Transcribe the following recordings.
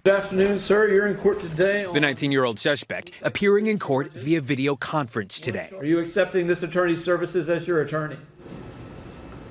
Good afternoon, sir. You're in court today. The 19-year-old suspect appearing in court via video conference today. Are you accepting this attorney's services as your attorney?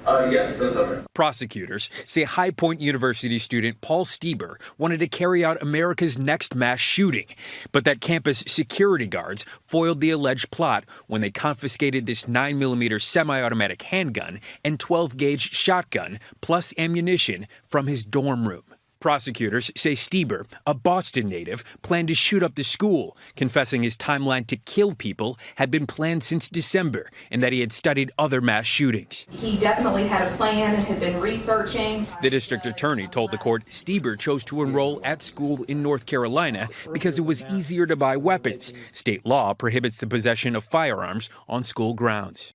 Yes, that's okay. Prosecutors say High Point University student Paul Stieber wanted to carry out America's next mass shooting, but that campus security guards foiled the alleged plot when they confiscated this 9mm semi-automatic handgun and 12-gauge shotgun plus ammunition from his dorm room. Prosecutors say Stieber, a Boston native, planned to shoot up the school, confessing his timeline to kill people had been planned since December and that he had studied other mass shootings. He definitely had a plan and had been researching. The district attorney told the court Stieber chose to enroll at school in North Carolina because it was easier to buy weapons. State law prohibits the possession of firearms on school grounds.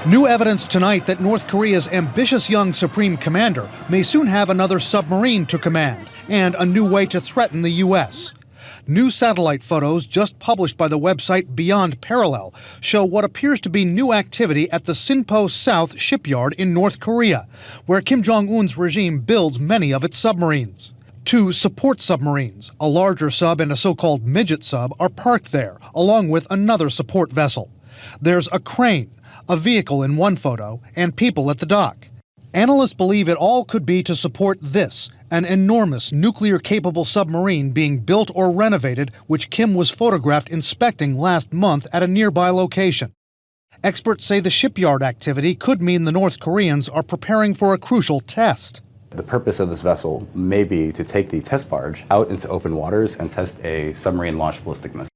New evidence tonight that North Korea's ambitious young supreme commander may soon have another submarine to command and a new way to threaten the U.S. New satellite photos just published by the website Beyond Parallel show what appears to be new activity at the Sinpo South shipyard in North Korea, where Kim Jong-un's regime builds many of its submarines. Two support submarines, a larger sub and a so-called midget sub, are parked there, along with another support vessel. There's a crane, a vehicle in one photo, and people at the dock. Analysts believe it all could be to support this, an enormous nuclear-capable submarine being built or renovated, which Kim was photographed inspecting last month at a nearby location. Experts say the shipyard activity could mean the North Koreans are preparing for a crucial test. The purpose of this vessel may be to take the test barge out into open waters and test a submarine-launched ballistic missile.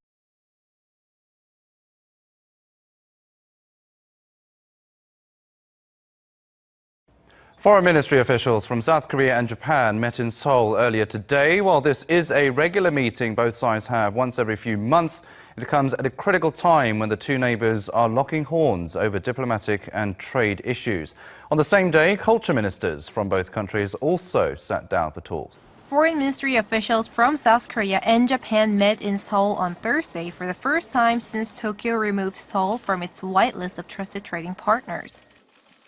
Foreign ministry officials from South Korea and Japan met in Seoul earlier today. While this is a regular meeting both sides have once every few months, it comes at a critical time when the two neighbours are locking horns over diplomatic and trade issues. On the same day, culture ministers from both countries also sat down for talks. Foreign ministry officials from South Korea and Japan met in Seoul on Thursday for the first time since Tokyo removed Seoul from its whitelist of trusted trading partners.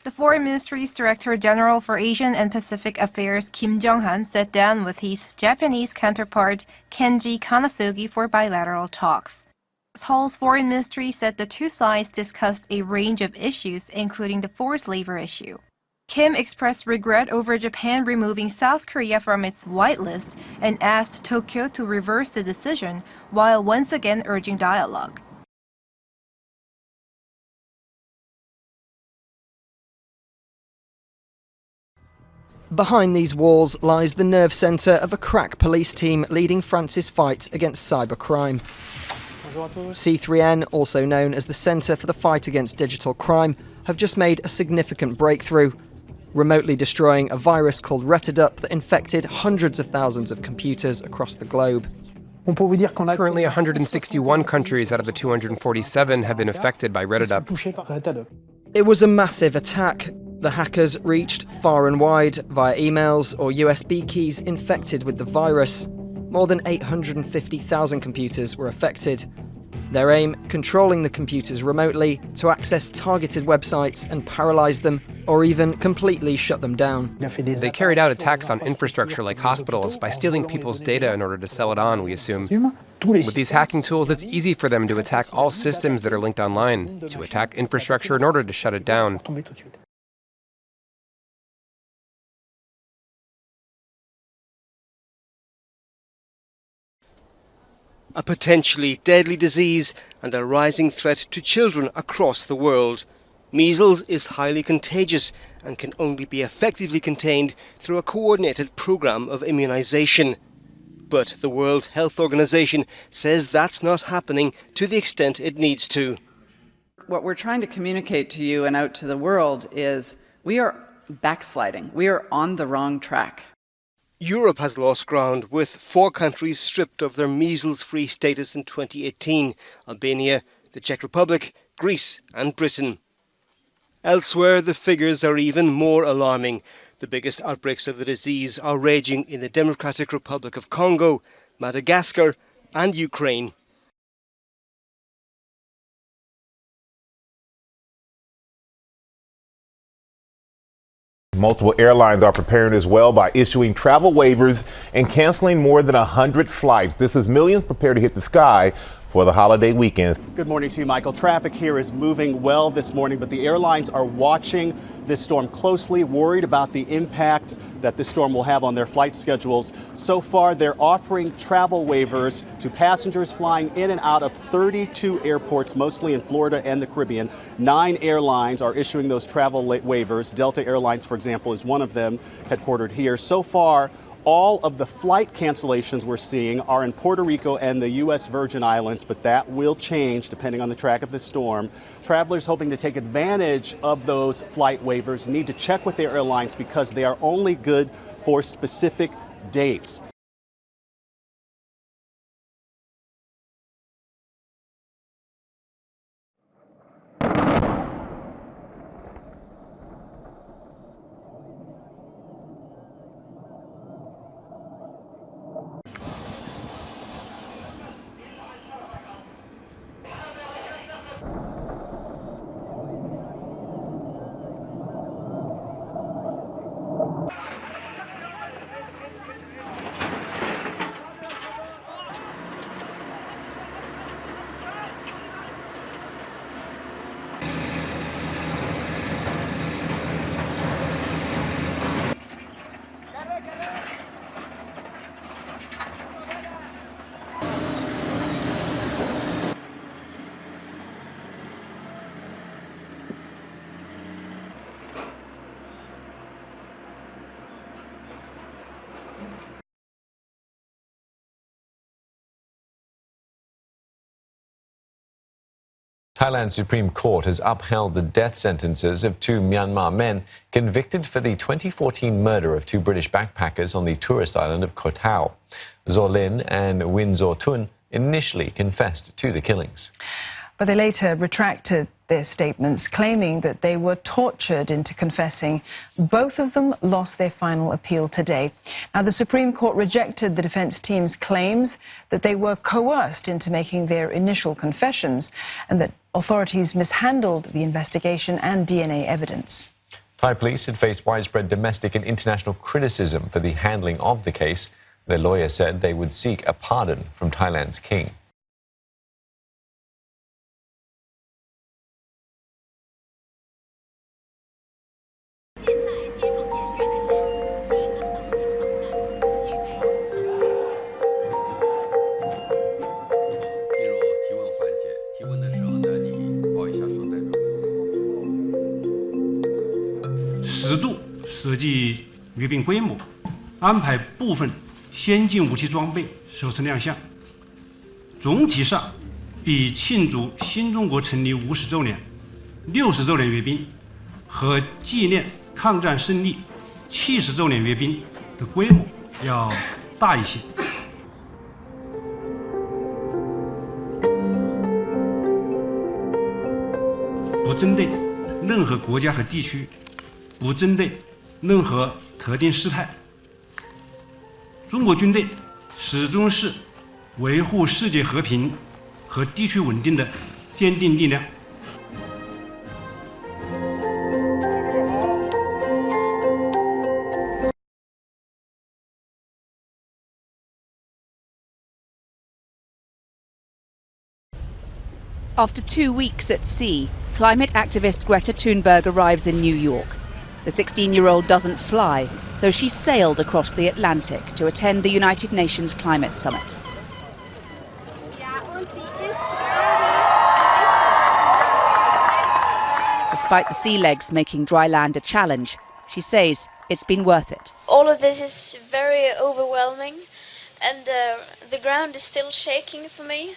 The Foreign Ministry's Director General for Asian and Pacific Affairs Kim Jong-han sat down with his Japanese counterpart Kenji Kanasugi for bilateral talks. Seoul's Foreign Ministry said the two sides discussed a range of issues, including the forced labor issue. Kim expressed regret over Japan removing South Korea from its whitelist and asked Tokyo to reverse the decision, while once again urging dialogue. Behind these walls lies the nerve centre of a crack police team leading France's fight against cybercrime. C3N, also known as the Centre for the Fight Against Digital Crime, have just made a significant breakthrough, remotely destroying a virus called Redadup that infected hundreds of thousands of computers across the globe. Currently, 161 countries out of the 247 have been affected by Redadup. It was a massive attack. The hackers reached far and wide via emails or USB keys infected with the virus. More than 850,000 computers were affected. Their aim, controlling the computers remotely to access targeted websites and paralyze them, or even completely shut them down. They carried out attacks on infrastructure like hospitals by stealing people's data in order to sell it on, we assume. With these hacking tools, it's easy for them to attack all systems that are linked online, to attack infrastructure in order to shut it down. A potentially deadly disease and a rising threat to children across the world. Measles is highly contagious and can only be effectively contained through a coordinated program of immunization. But the World Health Organization says that's not happening to the extent it needs to. What we're trying to communicate to you and out to the world is we are backsliding. We are on the wrong track. Europe has lost ground, with 4 countries stripped of their measles-free status in 2018: Albania, the Czech Republic, Greece and Britain. Elsewhere, the figures are even more alarming. The biggest outbreaks of the disease are raging in the Democratic Republic of Congo, Madagascar and Ukraine. Multiple airlines are preparing as well by issuing travel waivers and canceling more than 100 flights. This is millions prepared to hit the sky for the holiday weekend. Good morning to you, Michael. Traffic here is moving well this morning, but the airlines are watching this storm closely, worried about the impact that this storm will have on their flight schedules. So far, they're offering travel waivers to passengers flying in and out of 32 airports, mostly in Florida and the Caribbean. 9 airlines are issuing those travel waivers. Delta Airlines, for example, is one of them, headquartered here. So far, all of the flight cancellations we're seeing are in Puerto Rico and the U.S. Virgin Islands, but that will change depending on the track of the storm. Travelers hoping to take advantage of those flight waivers need to check with their airlines because they are only good for specific dates. Thailand's Supreme Court has upheld the death sentences of 2 Myanmar men convicted for the 2014 murder of 2 British backpackers on the tourist island of Koh Tao. Zaw Lin and Win Zaw Tun initially confessed to the killings. But they later retracted their statements, claiming that they were tortured into confessing. Both of them lost their final appeal today. Now, the Supreme Court rejected the defense team's claims that they were coerced into making their initial confessions and that authorities mishandled the investigation and DNA evidence. Thai police had faced widespread domestic and international criticism for the handling of the case. Their lawyer said they would seek a pardon from Thailand's king.适度设计阅兵规模，安排部分先进武器装备首次亮相。总体上，比庆祝新中国成立50周年、60周年阅兵和纪念抗战胜利70周年阅兵的规模要大一些。不针对任何国家和地区，不针对任何特定事态。中国军队始终是维护世界和平和地区稳定的坚定力量。After 2 weeks at sea, climate activist Greta Thunberg arrives in New York. The 16-year-old doesn't fly, so she sailed across the Atlantic to attend the United Nations Climate Summit. Despite the sea legs making dry land a challenge, she says it's been worth it. All of this is very overwhelming, and the ground is still shaking for me.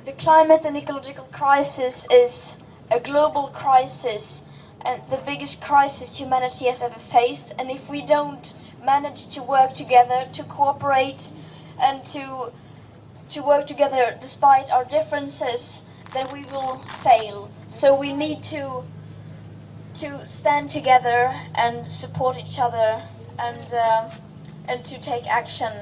The climate and ecological crisis is a global crisis and the biggest crisis humanity has ever faced, and if we don't manage to work together, to cooperate and to work together despite our differences, then we will fail. So we need to stand together and support each other and to take action